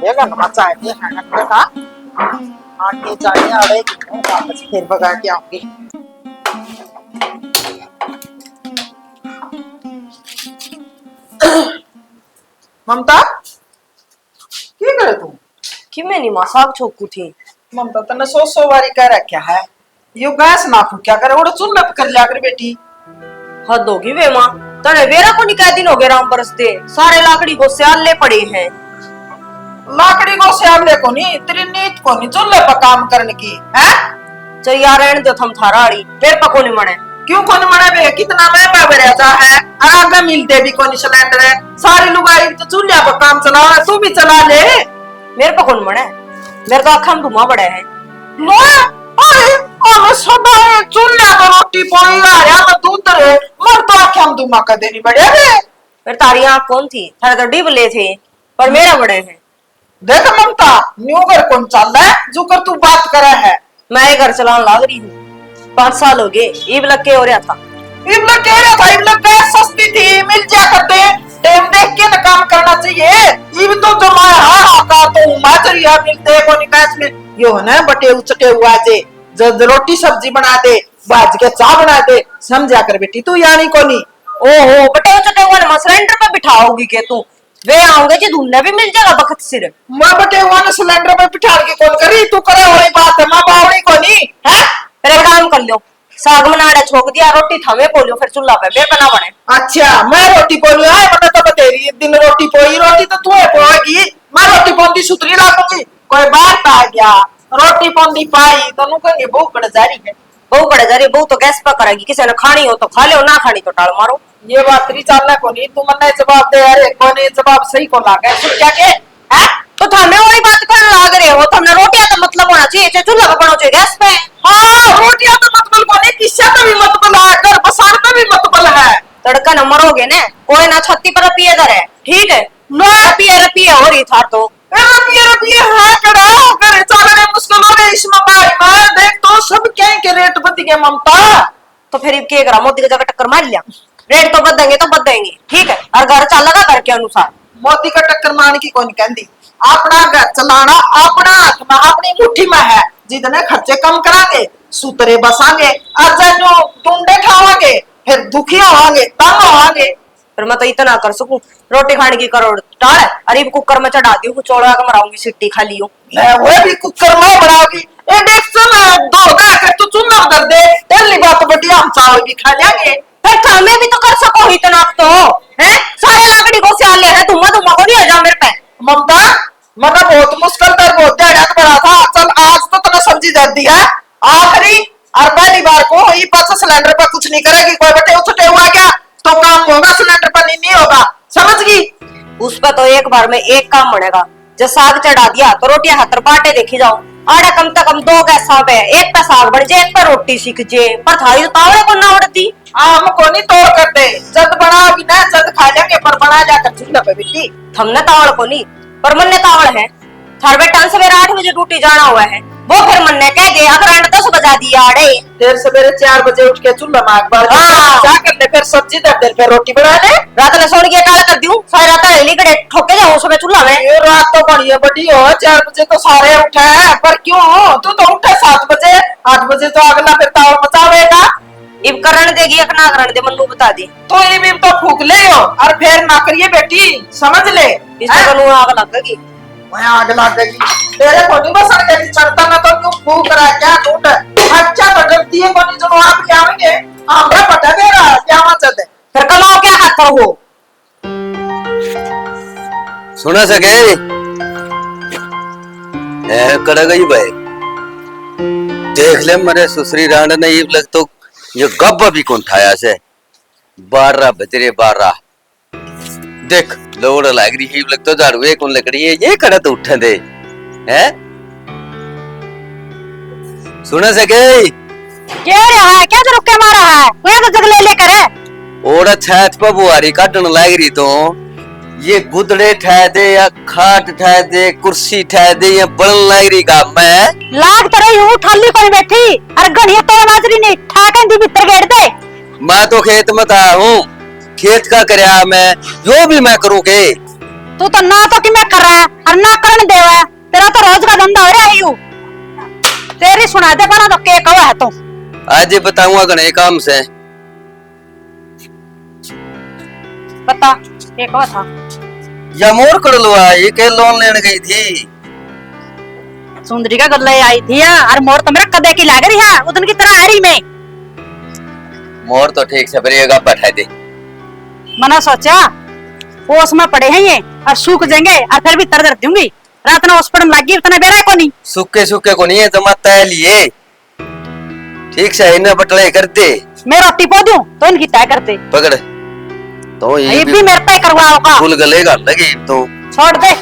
ये लगना चाहिए खाना का आगे जाने अड़े वापस फिर भगा के आऊंगी। ममता क्या करे तू? कि मैं नहीं मां साग छोकू थी। ममता तने सौ बारी कह रखा है यो गैस ना क्या करे उड़ चूल्हे पे कर लिया कर बेटी। हद होगी वे मां, तने वेरा को नहीं कह दिन हो गए राम बरसते सारे लाकड़ी को स्याले पड़े हैं। लाकड़ी को स्याले को नहीं तेरी नीत को नहीं चूल्हे पर काम करने की है। चल यार रहने दो थम थारा आड़ी फिर पको नहीं मने। क्यों कौन मना बे कितना महंगा बेचा है आगे मिलते भी कौन सिलेंडर है सारी लुगाई तो चूल्हे पर काम चला तू भी चला ले। मेरे पर कौन मने, मेरे तो आँखों में धुआं बड़ा है। चूल्हे पर रोटी पोई मैं दूध रे मर तो आँखों में धुआं कर देनी बड़े रे। फिर तारी आँख कौन थी, थारे तो डिबले थे पर मेरा बड़े हैं। देख ममता न्यू घर कौन चल रहा है जो कर तू बात करे है। मैं ये घर चलाने लाग रही हूँ 5 साल हो गए। ईब लग के हो रहा था, ईब लग कह रहा था ईब लग गैस सस्ती थी मिल जा करते टाइम देख के ना काम करना चाहिए। ईब तो जो मैं हाँ का तो माजरिया मिलते को नहीं गैस में यो है ना बटे उचटे हुआ जे जब रोटी सब्जी बना दे बाज के चाय बना दे समझा कर बेटी तू यानी को नहीं। ओहो बटे उचटे हुआ ना सिलेंडर पे बिठाओगी के तू वे आऊंगे जी धुलने भी मिल जाएगा बखत सिर। मैं बटे हुआ ना सिलेंडर पे बिठा के कौन करी तू करे वही बात है मां बावड़ी को नहीं है। फिर एक काम कर लो साग बनाड़ा छोक दिया रोटी थमे पोलियो फिर चूल्हा पे मेरे बना बने। अच्छा मैं रोटी पोलू है मैंने तो बतेरी दिन रोटी पोई रोटी तो तू पोएगी मैं रोटी पोंदी सुतरी लाऊंगी कोई बात आ गया रोटी पोंदी पाई दोनों कहेंगे बहु कड़ जारी है। बहु कड़े जा रही बहु तो गैस पर करेगी किसी ने खानी हो तो खा लो ना खानी तो टाल मारो। ये बात नहीं चलना को नहीं तू मन्ने जवाब दे अरे कोने जवाब सही को लागे सुन क्या के है तो थमे वही बात करने लाग रहे हो थमने रोटियां तो मतलब होना चाहिए चाहे चूल्हा पे बनाओ चाहे गैस पे। हाँ रोटियां तो मतलब को नहीं किस्सा का भी मतलब है घर बसार का भी मतलब है। तड़का न मरोगे ने कोई ना छत्ती पर पिए दर है ठीक है रपिए हो रही था तो रपिए है कड़ा करे चलने मुश्किल हो गई इसमें भाई मैं देख तो सब क्या के रेट बद गए ममता। तो फिर क्या करा मोदी की जगह टक्कर मार लिया रेट तो बदलेंगे तो बदलेंगे ठीक है और घर चलेगा घर के अनुसार। मोदी का टक्कर मारने की कौन कहती अपना घर चलाना अपना हाथ में अपनी मुट्ठी में है जितने खर्चे कम करांगे सूतरे बसांगे और जो टुंडे खावांगे फिर दुखी होवांगे तंग होवांगे। फिर मैं तो इतना कर सकूं रोटी खाने की करोड़ टाल अरे कुकर में चढ़ा दी हूँ चौड़ा का मराऊंगी सिट्टी खा लियो वो भी कुकर में बनाओगी ए देख सुन दो कर तू चुनाव कर दे पहली बात बढ़िया हम चावल भी खा लेंगे फिर हमें भी तो कर सको इतना तो है सारे लाकड़ी को सियाले है धुआं धुआं को नहीं आ जा मेरे पे। ममता मतलब बहुत मुश्किल कर बहुत डेढ़ बड़ा था चल आज तो तूने सब्जी दे दी है आखिरी और पहली बार को ये पास सिलेंडर पर कुछ नहीं करेगी कोई बटे उछटे हुआ क्या तो काम होगा सिलेंडर पर नहीं होगा समझ गई। उस पर तो एक बार में एक काम बनेगा जब साग चढ़ा दिया तो रोटियां हाथ बाटे देखी जाओ आड़ा कम से कम 2 गैस पे एक पे साग बढ़ जाए एक पे रोटी सीख जे पर थारी तो तावड़े को ना उड़ती आम को नहीं तोड़ कर दे जद बना भी ना जद खा लेंगे पर बना जाकर चूल्हे पे बेटी। हमने तावड़ को नहीं पर मन ने तावड़ है थार बेटा सवेरे 8 बजे ड्यूटी जाना हुआ है वो फिर मन ने कह दे अगर 10 बजा दिया अड़े देर सवेरे 4 बजे उठ के चूल्हा में बार जा कर ले फिर सब्जी दे दे फिर रोटी बना ले रात में सोने की काला कर दूं सारी रात हेली कड़े ठोके जाऊं सुबह चूल्हा में। ये रात तो बढ़िया बड़ी हो 4 बजे तो सारे उठे हैं पर क्यों तू तो उठे 7 बजे 8 बजे तो अगला फिर ताव मचावेगा इब करण देगी या ना करण दे मन्नू बता दे तो ये भी तो फूक ले हो और फिर ना करिए बेटी समझ ले इससे कनु आग लगेगी मैं आग लग गई तेरे को नहीं बसन के चढ़ता ना तो क्यों फूक रहा क्या टूट अच्छा तो डरती है कोनी जो आप जाएंगे हमरा पता दे रहा क्या मत दे फिर कल आओ क्या हाथ हो सुना सके कड़ा गई भाई देख ले मेरे सुसरी रांड ने ये लग तो ये गब्बा भी कौन ठाया से 12 बजरे 12 देख लोड़ लग रही ही लग तो झाड़ू एक कौन लकड़ी है ये कड़ा तो उठा दे हैं सुना सके क्या रहा है क्या रुक के मारा है वो तो जगले लेकर है ओड़ा छत पर बुआरी काटन लग रही तो ये गुदड़े ठह दे या खाट ठह दे कुर्सी ठह दे या बड़न लग रही का मैं लाग तो रही हूँ थाली पर बैठी अरे गणिया तो नाजरी नहीं ठाकन दी भीतर गेड़ दे मैं तो खेत में था हूँ खेत का करया मैं जो भी मैं करूँ के तू तो ना तो कि मैं कर रहा है ना करण देवा तेरा तो रोज का धंधा हो रहा है यू तेरी सुना दे बना तो के कहो है तो आज ये बताऊंगा गणे काम से बता के कहो था या मोर कर लो ये के लोन लेने गई थी सुंदरी का गल्ला आई थी और मोर तो मेरा कदे की लाग रही है उतन की तरह हरी में मोर तो ठीक से बरिएगा बैठा दे मना सोचा ओस में पड़े हैं ये और सूख जाएंगे और फिर भी तर दूंगी रात ना हॉस्पिटल में लगी उतना बेरा को नहीं सूखे सूखे को नहीं है जमा तय लिए ठीक से इन्हें बटले करते मैं रोटी पो दूं तो इनकी तय करते पकड़ तो ये भी मेरे पे करवाओगा फूल गलेगा लगी तो छोड़ दे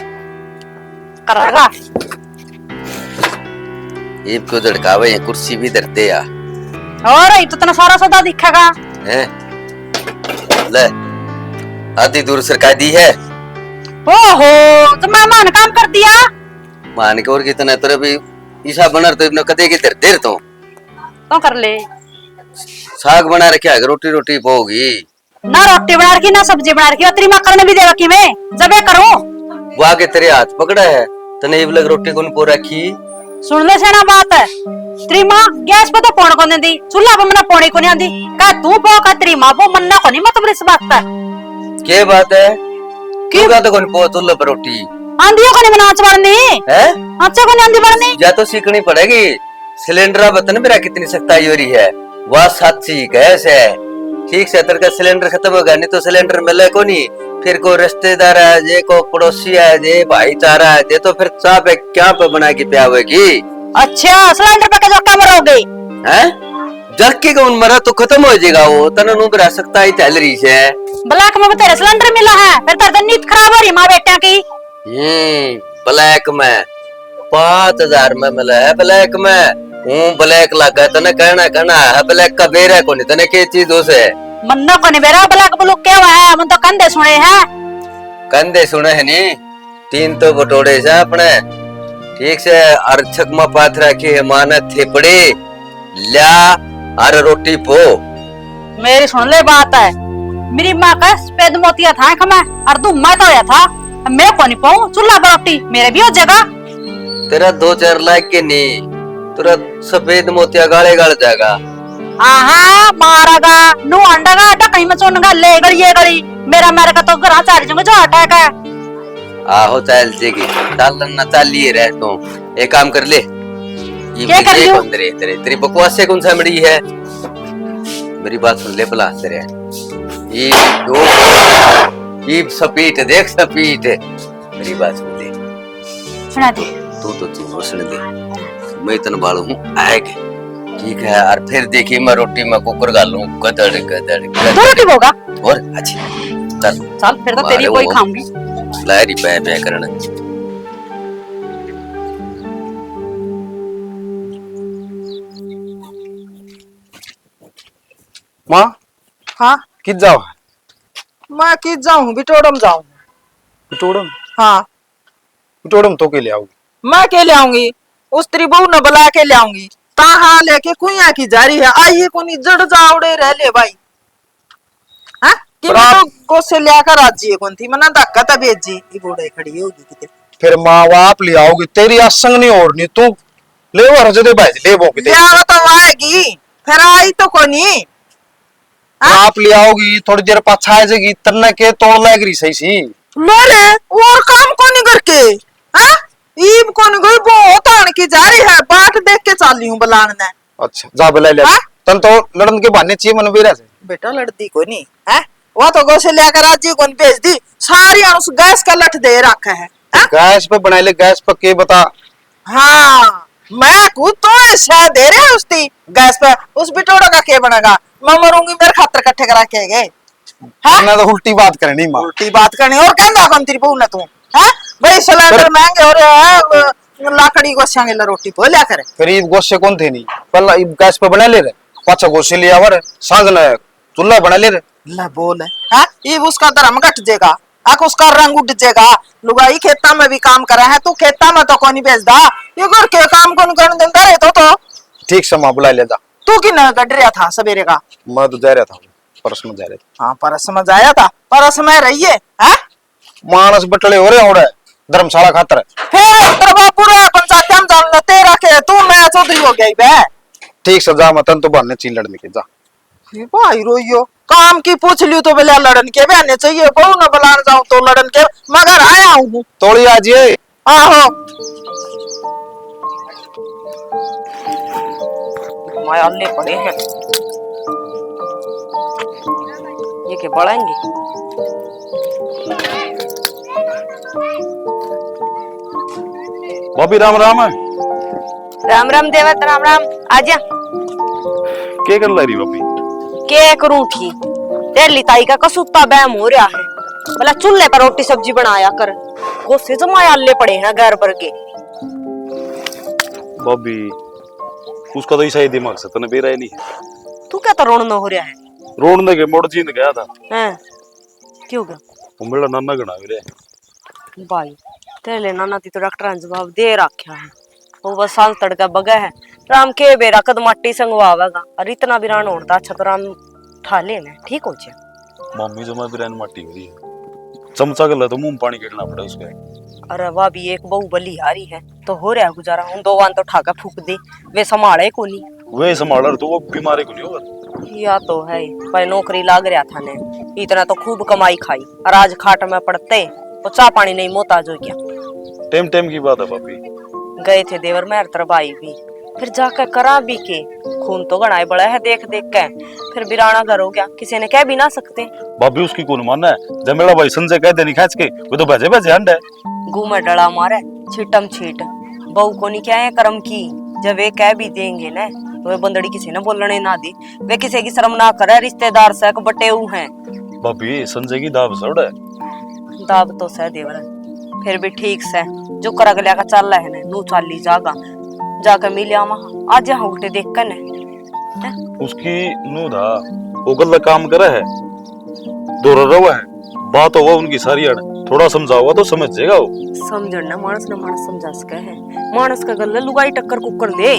करेगा ये को झड़कावे कुर्सी भी धरते या और ये तो इतना सारा सौदा दिखेगा हैं ले आधी दूर सरकार दी है ओहो तो मेहमान काम कर दिया मान के और कितना तेरे भी ईसा बना तो इब्ने कदे की धरते तो कर ले साग बना रखा है रोटी रोटी पोगी ना रोटी बना रखी ना सब्जी बना रखी तेरी माँ करने भी दे रखी मैं जब ये करूं वो आगे तेरे हाथ पकड़ा है तने इब लग रोटी कौन पो रखी सुन ले सेना बात है तेरी माँ गैस पे तो पौन को नहीं दी चूल्हा पे मना पौने को नहीं आंदी का तू पो का तेरी माँ पो मन्ना को नहीं मतलब इस बात पर के बात है क्यों का तो कौन पो चुल्ला पर रोटी आंधियों को नहीं बना आँच बढ़नी है आँच को नहीं आंधी बढ़नी या तो सीखनी पड़ेगी सिलेंडर बतन मेरा कितनी सख्ताई हो रही है वह साची गैस है ठीक से तेरे का सिलेंडर खत्म होगा नहीं तो सिलेंडर मिले को नहीं फिर को रिश्तेदार है जे को पड़ोसी है जे भाईचारा है जे तो फिर चाह पे क्या पे बना के पियावेगी अच्छा सिलेंडर पे जो कम रहोगे हैं जग के कौन मरा तो खत्म हो जाएगा वो तना नु रह सकता ही चल रही है ब्लैक में तेरा सिलेंडर मिला है फिर तेरी नींद खराब हो रही माँ बेटा की ब्लैक में 5000 में मिला है ब्लैक में ब्लैक लगा तने कहना है ब्लैक का बेरा को नहीं तने के चीज उसे मन्ना को नहीं बेरा ब्लैक ब्लू क्या हुआ है मन तो कंधे सुने हैं कंधे सुने है नी 3 तो बटोड़े से अपने ठीक से अरछक में पाथ रखी है माना थेपड़े ला अर रोटी पो मेरी सुन ले बात है मेरी माँ का सफेद मोतिया था खमा और तू मैं तो था मैं को नहीं पाऊं चूल्हा पर रोटी मेरे भी हो जाएगा तेरा 2-4 लाख के नहीं तेरा सफेद मोतिया गाले गाल जाएगा आहा मारेगा नु अंडागा कहीं में चुनगा ले गड़ी ये गड़ी मेरा का तो घर चार जंग जो अटैक है आहो चल जेगी चल ना चलिए रह तो एक काम कर ले क्या कर लियो तेरी बकवास से कौन सा मड़ी है मेरी बात सुन ले भला तेरे ये दो ये सपीट देख सपीट मेरी बात सुन ले सुना दे तू सुन दे मैं इतना बालू हूँ आएगा ठीक है और फिर देखिए मैं रोटी में कुकर डालूं गदड़ गदड़ दो रोटी होगा और अच्छी चल फिर तो तेरी कोई खाऊंगी लारी पे करना माँ हाँ कित जाओ मैं किस जाऊं बिटोड़म जाऊं बिटोड़म हाँ बिटोड़म तो के ले आओगी मैं के ले आऊंगी उस तेरी बहू ने बुला के ले आऊंगी कहा लेके कुइया की जारी है आइए कोनी जड़ जावड़े रह ले भाई हाँ कि मैं तो गोसे लेकर आजी कौन थी मना धक्का तो भेजी ये बूढ़े खड़ी होगी किते फिर माँ बाप ले आओगी तेरी असंग नहीं ओढ़नी तू ले वो रजदे भाई ले वो किते यार तो आएगी फिर आई तो कोनी आप ले आओगी थोड़ी देर पाछा आ जाएगी तन्ने के तोड़ लग रही सही सी लोरे और काम कोनी करके हाँ ईब कोनी गई वो तान की जा रही है बाट देख के चाली हूँ बलान ने अच्छा जा बुला ले तन तो लड़न के बहाने चाहिए मन बेरा से बेटा लड़ती कोनी है वो तो गोसे लेकर आजी कौन भेज दी सारी उस गैस का लठ दे रखा है गैस पे बना ले गैस पे के बता हाँ मैं खुद तो ऐसा दे रहे हैं उसकी गैस पे उस बिटोड़ा का क्या बनेगा मैं मरूंगी मेरे खातर इकट्ठे करा के गए मैं तो उल्टी बात करनी माँ उल्टी बात करनी और कहना कौन तेरी बहू ने तू है भाई सिलेंडर महंगे हो रहे हैं लाकड़ी को सांगे रोटी पो लिया करे फिर ये गोसे कौन थे नहीं पहला गैस पे बना ले रहे पाछा गोसे ले आवर सांझ न चूल्हा बना ले रहे ला बोल है ये उसका धर्म घट जाएगा आख उसका रंग उठ जाएगा लुगाई खेता में भी काम करा है तू खेता में तो कौन नहीं भेजदा ये घर के काम कौन करने देता है तो ठीक से माँ बुला ले जा तू कि न गड रहा था सवेरे का मैं तो जा रहा था परस में जा रहे थे हाँ परस में जाया था परस में रहिए है मानस बटले हो रहे होड़े धर्मशाला खातर है। फिर तेरा बापू रे पंचायत हम जान ले तेरा के तू मैं चौधरी हो गई बे। ठीक से जा मतन तो बहने ची लड़ने के जा। ये भाई रोइयो काम की पूछ लियो तो बोले लड़न के बहने चाहिए बहु न बुलान जाऊं तो लड़न के मगर आया हूं तोड़ी आज ये आहो माया अल्ले पड़े हैं ये के बढ़ेंगे। भाभी राम राम है। राम राम देवत राम राम आजा। क्या कर रही भाभी? के करूं थी तेरी ताई का कसूता बैम हो रहा है। भला चूल्हे पर रोटी सब्जी बनाया कर गुस्से से माया अल्ले पड़े हैं घर भर के। भाभी उसका तो ऐसा ही दिमाग से तने बेरा ही नहीं है। तू क्या तो रोना हो रहा है? रोने के मोड़ जीन गया था हैं क्यों गया? वो मेरा नाना गणा रे भाई तेरे नाना ती तो डॉक्टर ने जवाब दे रखा है। वो बस साल तड़का बगा है राम के बेरा कद माटी संगवावेगा और इतना भी रान होता अच्छा तो राम ठा लेना ठीक हो जाए। मम्मी जो मैं बिरयानी माटी हो रही है चमचा कर तो मुंह में पानी गिरना पड़ा उसके। अरे वाह भी एक बहु बली हारी है तो हो रहा गुजारा उन दो वान तो ठाका फूक दे वे संभाले को नहीं वे संभाल तो वो बीमारी को नहीं होगा। या तो है पर नौकरी लाग रहा था ने इतना तो खूब कमाई खाई और आज खाट में पड़ते तो चाह पानी नहीं मोहताज हो गया। टाइम टाइम की बात है भाभी। गए थे देवर मेहर तरबाई भी फिर जाकर करा भी के खून तो गणाए बड़ा है देख देख के फिर बिराना घर हो गया किसी ने कह भी ना सकते। भाभी उसकी कौन मानना है जब मेरा भाई संजय कहते नहीं खींच के वो तो भजे भजे हंड है। घूम डड़ा मारे छीटम छीट बहू को नहीं क्या है कर्म की जब वे कह भी देंगे ना तो वे बंदड़ी किसी ने बोलने ना दी वे किसी की शर्म ना करे रिश्तेदार से बटे हैं। भाभी संजय की दाव सड़ है। दाब तो सह देवर फिर भी ठीक से जो कर अगले का चल रहा है ना नू चाली जागा जाकर मिलिया वहां आज यहाँ उल्टे देख कर ने उसकी नू था वो गलत काम करे है दो रवा है बात होगा उनकी सारी अड़ थोड़ा समझाओगा तो समझ जाएगा वो। समझना मानस न मानस समझा सके है मानस का गल्ला लुगाई टक्कर कुकर ले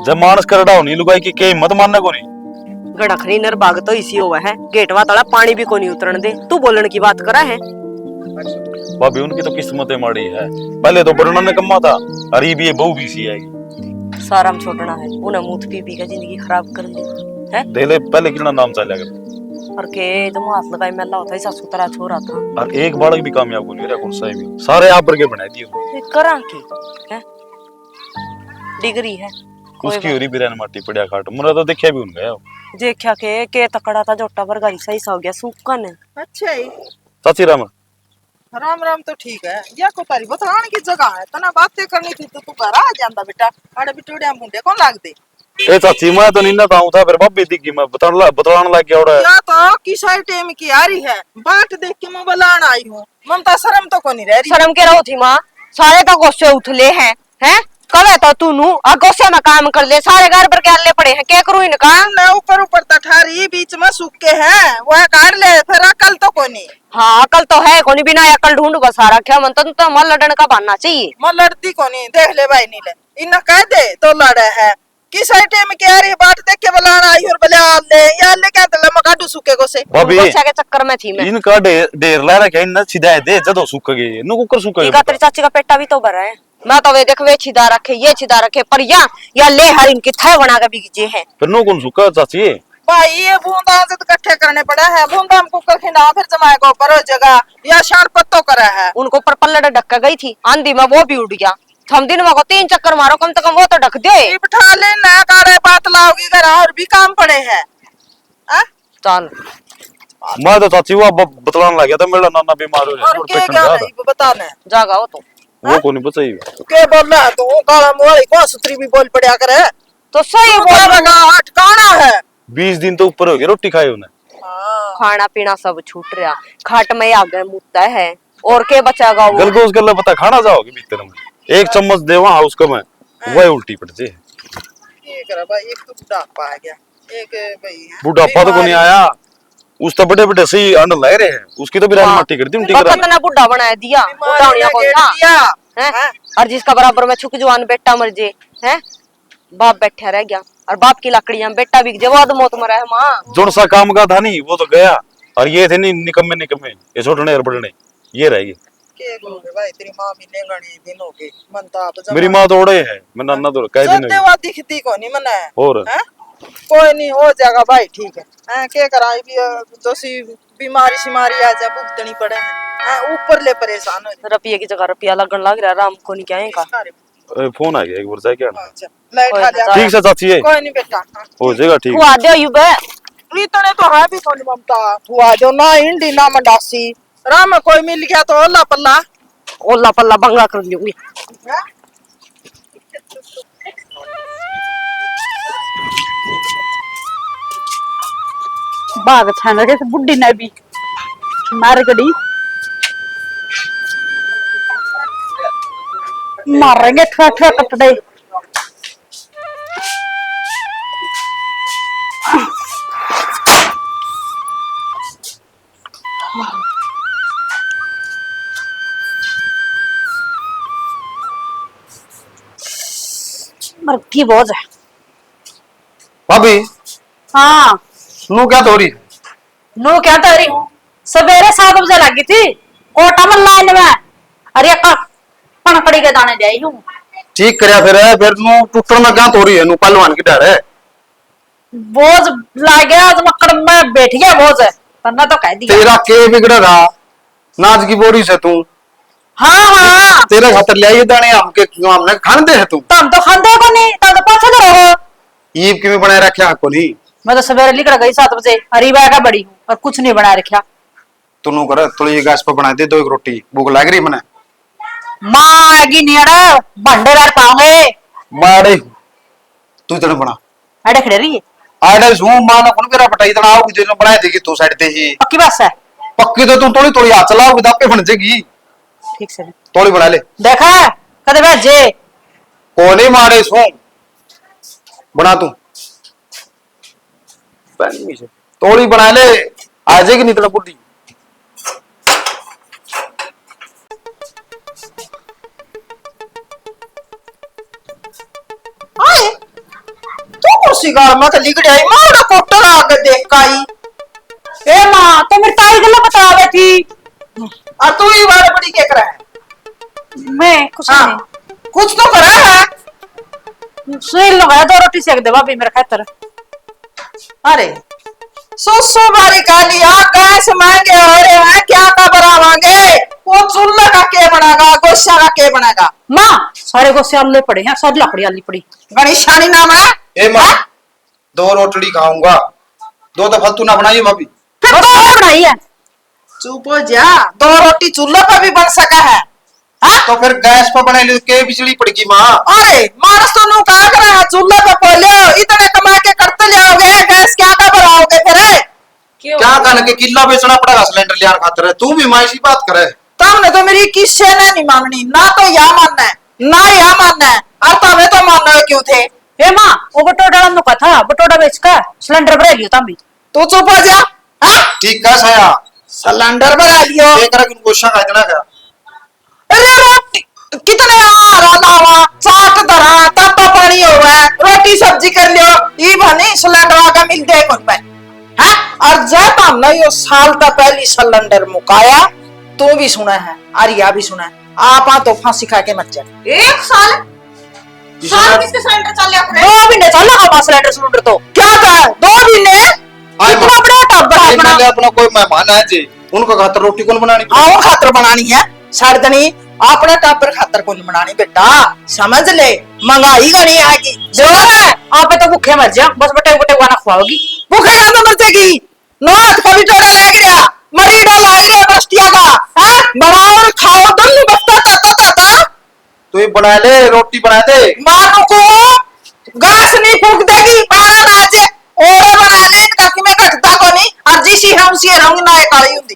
जब मानस करड़ा होनी लुगाई की के मत मानना को नहीं गड़खरी नर बाग तो इसी हुआ है गेटवा तड़ा पानी भी को नहीं उतरन दे तू बोलन की बात करा है। भाभी उनकी तो किस्मतें माड़ी है पहले तो बड़ना ने कमा था अरे भी ये बहू भी सी आएगी सारा हम छोड़ना है उन्हें मूत पी पी का जिंदगी खराब कर ली है देले पहले कितना नाम चला कर और के तो हाथ लगाई मेला होता है सासू तरह छोरा था और एक बालक भी कामयाब हो नहीं रहा कौन सा भी सारे आप के बना दिए ये करा की है डिग्री है उसकी होरी बिरयानी माटी पड़िया खाट मुरा तो देखिया भी उन गया देखा के तकड़ा था जोटा पर गाड़ी सही सा हो गया सूखन है। अच्छा ही चाची राम राम राम तो ठीक है या को तारी बताने की जगह है तना बातें करनी थी तो तू घर आ जांदा बेटा अरे बिटोड़िया मुंडे कौन लाग दे ए चाची मैं तो निन्ना ताऊ था फिर भाभी दिखी मैं बताने लग गया और या तो किसाई टेम की आ रही है बाट देख के मैं बुलान आई हूँ ममता शर्म तो को नहीं रह रही। शर्म के रहो थी माँ सारे तो गुस्से उठले हैं हैं कल है तो तू नू और गुस्से में काम कर ले सारे घर पर क्या पड़े हैं क्या करूँ इनका मैं ऊपर ऊपर तठारी बीच में सूखे हैं वह काट ले फिर अकल तो को नहीं। हाँ अकल तो है कोनी बिना अकल ढूंढ बसा रखा मन तो मन लड़ने का बनना चाहिए। मैं लड़ती को नहीं देख ले भाई नीले इन्हें कह दे तो लड़े है किस टाइम के आ रही बात देख के बुलाना आई और बोले ले या ले क्या दला मकाडू सूखे को से भाभी गुस्से के चक्कर में थी मैं इनका ढेर ला रखा इन सीधा दे जदो सूख गए नु कुकर सूख इनका तेरी चाची का पेटा भी तो भरा है मैं तो वे देख वे छिदा रखे ये छिदा रखे पर या ले हर इनकी थे बना के बिके हैं फिर नो कौन सूखा चाची भाई ये बूंदा से इकट्ठे करने पड़ा है बूंदा हम कुकर खिंडा फिर जमाए को ऊपर हो जगह या शान पत्तो करा है उनको ऊपर पल्लड़ ढक गई थी आंधी में वो भी उड़ गया हम दिन में को 3 चक्कर मारो कम से कम वो तो ढक दे बिठा ले ना काड़े बात लाओगी घर और भी काम पड़े हैं चल मैं तो चाची वो बतलाने लग गया था मेरा नाना बीमार हो और रहा के क्या नहीं बताने जागा हो तो वो को नहीं बचाई के बोल रहा है तू काला मोड़ी को सुतरी भी बोल पड़या करे तो सही बोल लगा ठिकाना है 20 दिन तो ऊपर हो गए रोटी खाए उन्हें खाना पीना सब छूट रहा खाट में आगे मुद्दा है और के बचागा वो गलगोश गल्ला पता खाना जाओगे भीतर में एक चम्मच दे वहां उसको मैं वही उल्टी पड़ जाए ये करा भाई एक तो बुढ़ापा आ गया एक भाई बुढ़ापा तो को नहीं आया उस तो बड़े बड़े सही अंड लग रहे हैं उसकी तो बिरानी माटी कर दी उल्टी करा कितना बुढ़ा बना दिया बुढ़ावनिया कौन था हैं और जिसका बराबर में छुक जवान बेटा मर जे हैं बाप बैठा रह गया और बाप की लकड़ियां बेटा बिक जाए वो मौत मरा है माँ जोन सा काम का था नहीं वो तो गया और ये थे नहीं निकम्मे निकम्मे ये छोटने और बड़ने ये रह गए के करोगे भाई, तेरी माँ मिलने गणी दिन हो गए, मन तो आप मेरी माँ तो ओड़े है मैं नन्ना तो कह दिन देवा दिखती को नहीं मने और हैं? कोई नहीं हो जाएगा भाई, ठीक है हैं? के करा भी तो सी बीमारी शिमारी आ जा भुगतनी पड़े हैं, ऊपर ले परेशान हो रुपये की जगह रुपया लगन लग रहा राम को नहीं क्या का जाए। फोन आ गया एक बार जाके आना अच्छा, लाइट आ जा। ठीक से चाची है कोई नहीं बेटा, हाँ। हो जाएगा ठीक तू आ दे युबे इतने तो है भी कौन ममता, तू आ जाओ ना इंडी ना मंडासी, राम में कोई मिल गया तो ओला पल्ला ओला पल्ला बंगा कर लूंगी हैं? बाग छान रहे बुढ़ी ने भी मार गड़ी मारेंगे ठुआ ठुआ कटड़े। मरकी बहुत है। भाभी हाँ नू क्या हो रही है? नो क्या तो रही हूँ, सवेरे 7 बजे लगी थी कोटा में लाइन में, अरे पणकड़ी के दाने जाई हूँ। ठीक करया फिर नू टूटन में क्या हो रही है? नू पहलवान की डर है। बोझ ला गया तो मक्कड़ में बैठ गया बोझ है, तन्ना तो कह दिया। तेरा के बिगड़ रहा नाच की बोरी से तू हाँ हाँ तेरे खातर ले आई दाने हमने खान दे है तू तम तो खाते को नहीं, तम तो पाछे तो रहो। ईब की बनाए रखा को नहीं। मैं तो सवेरे निकल गई 7 बजे, हरीबा का बड़ी हूँ और कुछ नहीं बना रखा। तू नू कर थोड़ी गैस पर बना दे 2 रोटी, भूख लग रही मने। माँ आएगी नियड़ा भंडे रात पाओगे माड़े तू इतना बना अड़े खड़े रही आड़े सू मां ना कौन मेरा पटाई इतना आओ जो बनाए देगी तू साइड दे ही पक्की बस है। पक्की तो तू थोड़ी थोड़ी हाथ चलाओ दापे बन जाएगी। ठीक से थोड़ी बना ले देखा कदे भेजे कोने मारे सू बना तू थोड़ी बना ले आ जाएगी नहीं तेरा बुद्धि। आए तू कुर्सी गार में तो लिख जाई मारा कोटर आगे देख काई, ए माँ तो मेरी ताई गला बतावे थी। और तू ही बार बड़ी के करा है? मैं कुछ हाँ, कुछ तो करा है। नहीं सुई लगाया 2 रोटी सेक दे भाभी मेरे खातर। अरे सो बारी का लिया गैस मांगे हो रहे हैं, क्या का बनावांगे? वो चूल्हा का के बनाएगा, गोश्ता का के बनाएगा? माँ सारे को आलू पड़े हैं, सब लकड़ी आली पड़ी। गणेशानी नाम है? ए मां 2 रोटी खाऊंगा, 2 तो फालतू ना बनाइए भाभी। फिर तो बनाई है। चुप हो जा, 2 रोटी चूल्हा पर भी बन सका है। हाँ? तो फिर गैस पर बनाई के बिजली पड़ेगी माँ। अरे मानस तो नु कहा कर रहा है चूल्हा पे पहले इतने कमा के करते जाओगे, गैस क्या का बनाओगे फिर? क्या कहने के किला बेचना पड़ेगा सिलेंडर लिया खातर है? तू भी माँ ऐसी बात करे। तुमने तो मेरी किससे नहीं मांगनी, ना तो या मानना है ना या मानना है, और तुम्हें तो मानना है क्यों थे? ए माँ वो बटोड़ा नु कथा बटोड़ा बेच कर सिलेंडर भरा लियो तम भी। तू चुप हो जा। हाँ? ठीक है साया सिलेंडर भरा लियो। ये करे कि गोश्ता का इतना क्या? अरे रोटी कितने आ लावा चाट दरा तब तो पानी हो रहा है, रोटी सब्जी कर लियो, ये बनी सिलेंडर आगे मिलते है कौन भाई? हाँ? और जब हमने ये साल का पहली सिलेंडर मुकाया, तू भी सुना है आरिया भी सुना है, आप तो फांसी खा के मत जाए। 1 साल किसके सिलेंडर चल अपने? 2 महीने चल लगा सिलेंडर तो क्या था 2 महीने? इतना बड़ा टब्बर है अपना। अपना कोई मेहमान है जी उनको खातर रोटी कौन बनानी? आओ खातर बनानी है सर्दनी, अपने टापर खातर कौन बनानी बेटा, समझ ले महंगाई गणी आएगी। जोड़ा है आप तो भूखे मर जा, बस बटे बटे गाना खुआओगी। भूखे का तो मर जाएगी, नौत कभी टोड़ा लग गया, मरी डाल आ गया बस्तिया का, हैं? बनाओ और खाओ, दल नहीं बचता ताता। तो ये बना ले रोटी बना दे। मानो को गैस नहीं फूक देगी, बाहर ना जे और बना ले, इनका कि मैं घटता को नहीं, और जिसी हम उसी रंग ना काली हुंदी।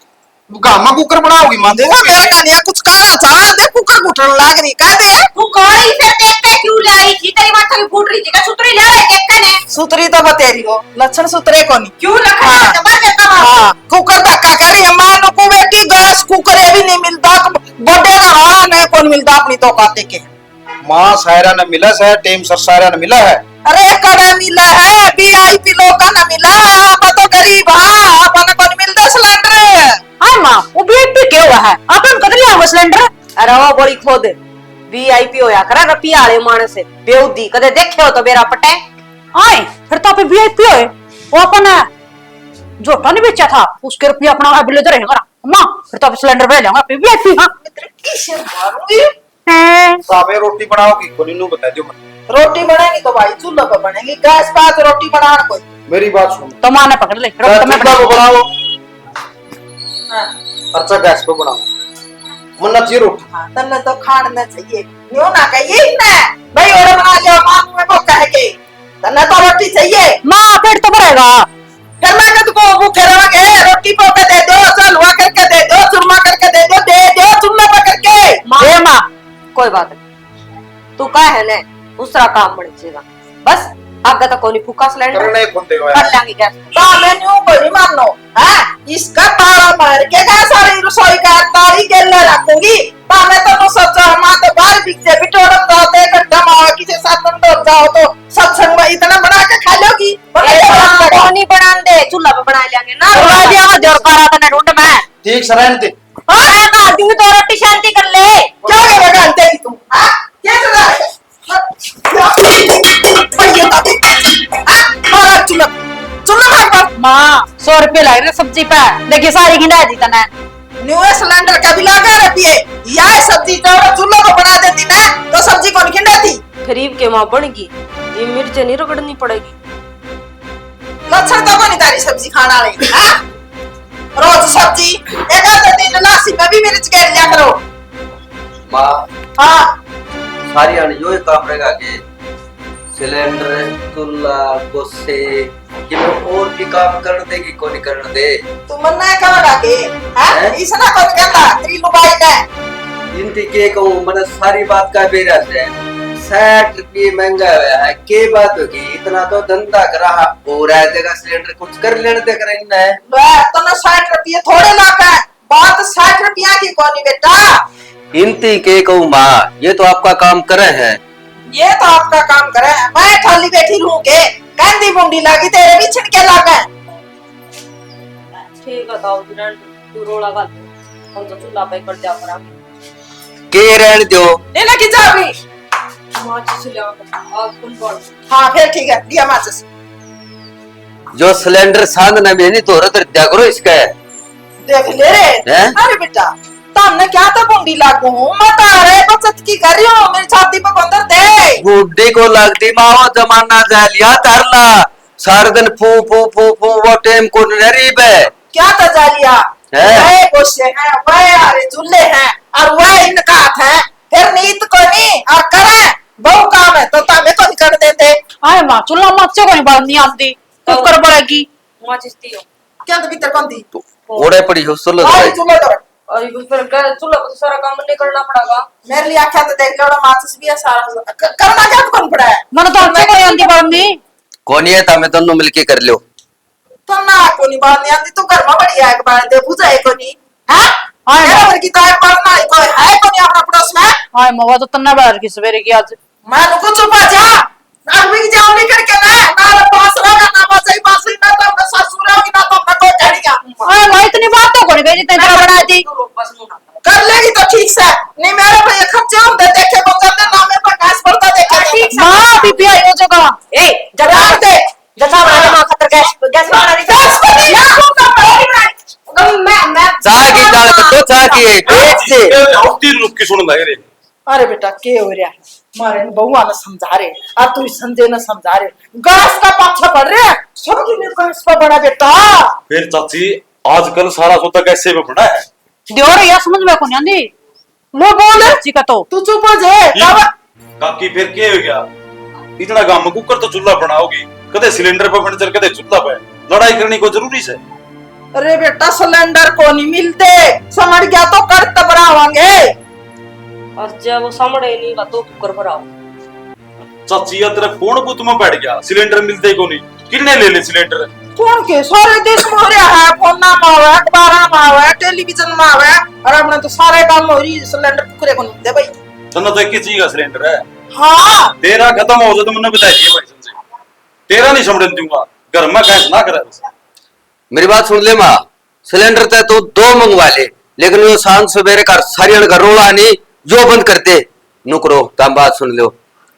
गामा कुकर बनाओगी मां? देखो मैं कहनी कुछ कहा चाह दे, कुकर घुटन लाग रही कह दे। तू कौड़ी फिर देख पे क्यों लाई थी? तेरी माथा की फूट रही थी, क्या सुतरी ले रहे देख के ने? सुतरी तो बतेरी हो, लक्षण सुतरे को नहीं। क्यों रखा हाँ। है दबा देता हूं? हाँ, कुकर धक्का कर रही है, मानो को बेटी गैस कुकर ये भी नहीं मिलता, बड़े का हाँ नहीं कौन मिलता अपनी तो काते के। मां सायरा ने मिला है, टेम सर सायरा ने मिला है। अरे कड़ा मिला है, VIP लोग का ना मिला, आप तो गरीब हाँ, अपन को नहीं मिलता सिलेंडर। हाँ माँ वो भी क्यों हुआ है? आप हम कदर लिया सिलेंडर अरे वो बड़ी खोद वीआईपी होया करा रुपया वाले मानस से बेउदी कदे देखे हो तो मेरा पटे आए फिर तो आप वीआईपी होए वो अपन झोटा नहीं बेचा था उसके रुपया अपना बिल इधर रहेगा अम्मा फिर तो आप सिलेंडर पे जाऊंगा वीआईपी हाँ किसे मारूंगी? सामे रोटी बनाओगी कोनी नु बता दियो रोटी बनेगी तो भाई चूल्हे पे बनेगी, गैस पास रोटी बनाना कोई। मेरी बात सुन तो माँ ने पकड़ ले चूल्हा तो मैं पे बनाओ हाँ, अच्छा गैस पे बनाओ मन्ना चाहिए रोटी हाँ, तन्ने तो खाना चाहिए न्यू ना कहिए ना भाई और बना लिया माँ में को कह के तन्ने तो रोटी चाहिए। माँ पेट तो भरेगा फिर मैं कहता को भूखे रहोगे, रोटी पोके दे दो, चलवा करके दे दो, चूरमा करके दे दो चूल्हे पे करके। ए माँ कोई बात नहीं तू कह है ने दूसरा काम बढ़ जाएगा बस आगे तो कोनी फूका सिलेंडर करने कौन देगा कर लेंगे गैस तो मैं न्यू कोई मानो हाँ इसका ताला मार के क्या सारी रसोई का तारी के ले रखूंगी तो मैं तो सोचा माँ तो बाहर बिकते बिटोड़ जाते घंटा माँ किसी साथ में तो जाओ तो सत्संग में इतना बना के खा लोगी। कोनी बना दे चूल्हा पे बना लेंगे ना तो आ दिया जोर करा था ढूंढ में ठीक सराहन दे मैं कहा दूंगी तो रोटी शांति कर ले क्या के लगाते ही तुम हाँ क्या चला है भैया ताती मारा चूल्हा चूल्हा भाग माँ 100 रुपये लग रहे सब्जी पे देखिए सारी गिंडा दी तने न्यू सिलेंडर का भी लगा रहती है या सब्जी तो चूल्हा को बना देती ना तो सब्जी कौन खिंडा थी गरीब के माँ बन गई ये मिर्च नहीं रगड़नी पड़ेगी लक्षण तो नहीं तारी सब्जी खाना रही हाँ? रोज सब्जी एक आध दिन नासी में भी मिर्च के लिया करो। माँ हाँ सारी आने यो ही काम रहेगा कि सिलेंडर चूल्हा गुस्से कि मैं और भी काम कर देगी कौन कर दे तू मन्ना है कहाँ लागे हाँ हैं? इसना कौन करता तेरी मोबाइल है इनकी के कहूँ मैंने सारी बात का बेरा से 60 रुपये महंगा हुआ है के बात होगी इतना तो धंधा करा हो रहा है सिलेंडर कुछ कर लेने दे कर है तो ना 60 रुपये थोड़े लाख है बात 60 रुपया की कौन बेटा इनती के कहूँ माँ ये तो आपका काम करे है ये तो आपका काम करे है मैं खाली बैठी रहूं के कंदी बुंडी लागी तेरे भी छिड़के लागे ठीक है ताऊ तू रोला गल हम तो चूल्हा पे कर दिया करा के रहने दो लेना की चाबी माचिस ले और कौन बोल हाँ फिर ठीक है लिया माचिस जो सिलेंडर साधना में नहीं तो रतर क्या करो इसका देख ले रे हैं? अरे बेटा तुमने क्या तो बुंडी लागू हूँ मैं तो अरे बचत की कर रही हूँ मेरी छाती पे बंदर दे बुढ़ी को लगती माओ जमाना जा लिया तरला सारे दिन फू फू फू फू वो टाइम को गरीब है क्या तो जालिया हैं? वह गोशे हैं वह अरे चूल्हे हैं और वह इनका हाथ है फिर नीत को नहीं और करे बहु काम है तो तमें को नहीं कर देते आए माँ चूल्हा मच्छे को नहीं बांधनी आती कुकर पड़ेगी माचिस दियो क्या तो भीतर कौन थी ओड़े पड़ी हो सुलो और चूल्हे तो और फिर चूल्हा पे तो सारा काम नहीं करना पड़ेगा मेरे लिए आख्या तो देख लो माचिस भी है सारा करना क्या कौन पड़ा है मैंने तो अच्छे को नहीं आती बांधनी कौन है तमें दोनों मिलके कर लो तो ना को नहीं बांधनी आती तू घर में बढ़िया एक बार दे बुझाए को नहीं हाँ आए मेरा घर की तो एक बार ना कोई है को नहीं अपना पड़ोस में आए मवा तो तन्ना बाहर की सवेरे की आज मैं नुको चुपा जा आदमी की जाओ नहीं करके ना पास रहेगा ना बस ही पास ही ना तो अपने ससुर होगी ना तो अपना कोई चढ़िया आए माँ इतनी बात तो कोनी बेटी तेरा बना दी बस मुंह कर लेगी तो ठीक से नहीं मेरे भैया खर्चे होंगे देखे बंगाते ना मैं प्रकाश पड़ता देखे ठीक से माँ पीपी आई हो जगह ए जब रात दे जैसा बना मां खतर गैस बना रही गैस को नहीं ना तू का पड़ी बनाई मैं चाह की दाल तो चाह की है पेट से तीन लोग की सुन लगे रे अरे बेटा के हो रहा है मारे बहुआ ने समझा रहे और तू संजय ने समझा रहे गैस का पाछा पड़ रहे हैं सबकी ने गैस पर बड़ा बेटा फिर चाची आजकल सारा सौदा कैसे में बना है दियोर या समझ में को नहीं आती वो बोले जी का तो तू चुप हो जाए काकी फिर क्या हो गया इतना काम कुकर तो चूल्हा बनाओगी कदे सिलेंडर पे फर्नीचर कदे चूल्हा पे लड़ाई करनी को जरूरी है अरे बेटा सिलेंडर को नहीं मिलते समझ गया तो कर तबरावांगे और जब वो सामने नहीं बा तो कुकर भराओ चाची या तेरा कौन बुत में बैठ गया सिलेंडर मिलते को नहीं कितने ले ले सिलेंडर कौन के सारे देश में हो रहा है फोन में आवे अखबार में आवे टेलीविजन में आवे और अपने तो सारे काम हो रही सिलेंडर कुकरे को नहीं दे भाई तना तो एक ही चीज का सिलेंडर है हाँ तेरा खत्म हो जाए तो मैंने बताइए भाई संजय तेरा नहीं समझन दूंगा घर में कैसे ना करे मेरी बात सुन ले माँ सिलेंडर ते तो 2 मंगवा ले लेकिन वो शाम सवेरे का सारियन का रोला नहीं जो बंद कर दे नुकरो ताम बात सुन लो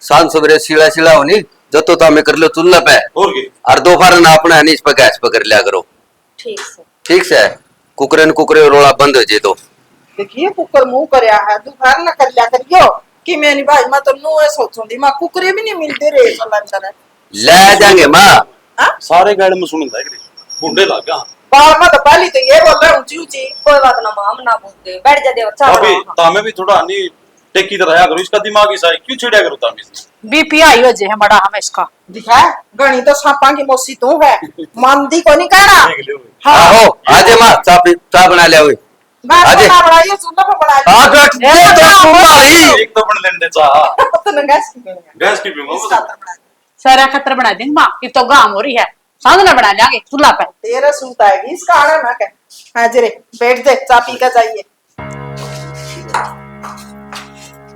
शाम सवेरे सीला सीला होनी जो तो तामे कर लो चूल्हा पे और की और दोपहर ना अपने हनीस पे गैस पे कर लिया करो ठीक से ठीक से कुकरे न कुकरे रोला बंद हो जे तो देखिए कुकर मुंह करया है दोपहर ना कर लिया करियो कि मैंने भाई मैं तो नु है सोचूंगी मां कुकरे भी नहीं मिलते रे सलंदर ले जाएंगे माँ हां सारे गाड़ी में सुन जाएगी बुंडे लग गया बार में तो पहली तो ये बोल रहा हूं ऊंची ऊंची कोई बात ना मां हम ना बोलते बैठ जा देव चल अभी तामे भी थोड़ा नहीं टेकी तरह रहा करो इसका दिमाग ही सही क्यों छिड़िया करो तामे से बीपी आई हो जे है बड़ा हमें इसका दिखा गणी तो सांपा की मौसी तू है मंदी को नहीं कहना देख लियो आहो आजे माँ चाय बना ले हुई बात आजे। बना बनाइए सुनना पे बना हाँ बैठ दे तो तुम्हारी एक तो बन लेने चाह तो नंगास की में गैस की पीऊंगा इसका मैं तो बना सारा खतर बना देंगे माँ ये तो गांव हो रही है साधना बना जाएंगे चूल्हा पे तेरा सूत आएगी इसका आना ना कह हाजिर बैठ दे चा पी का जाइए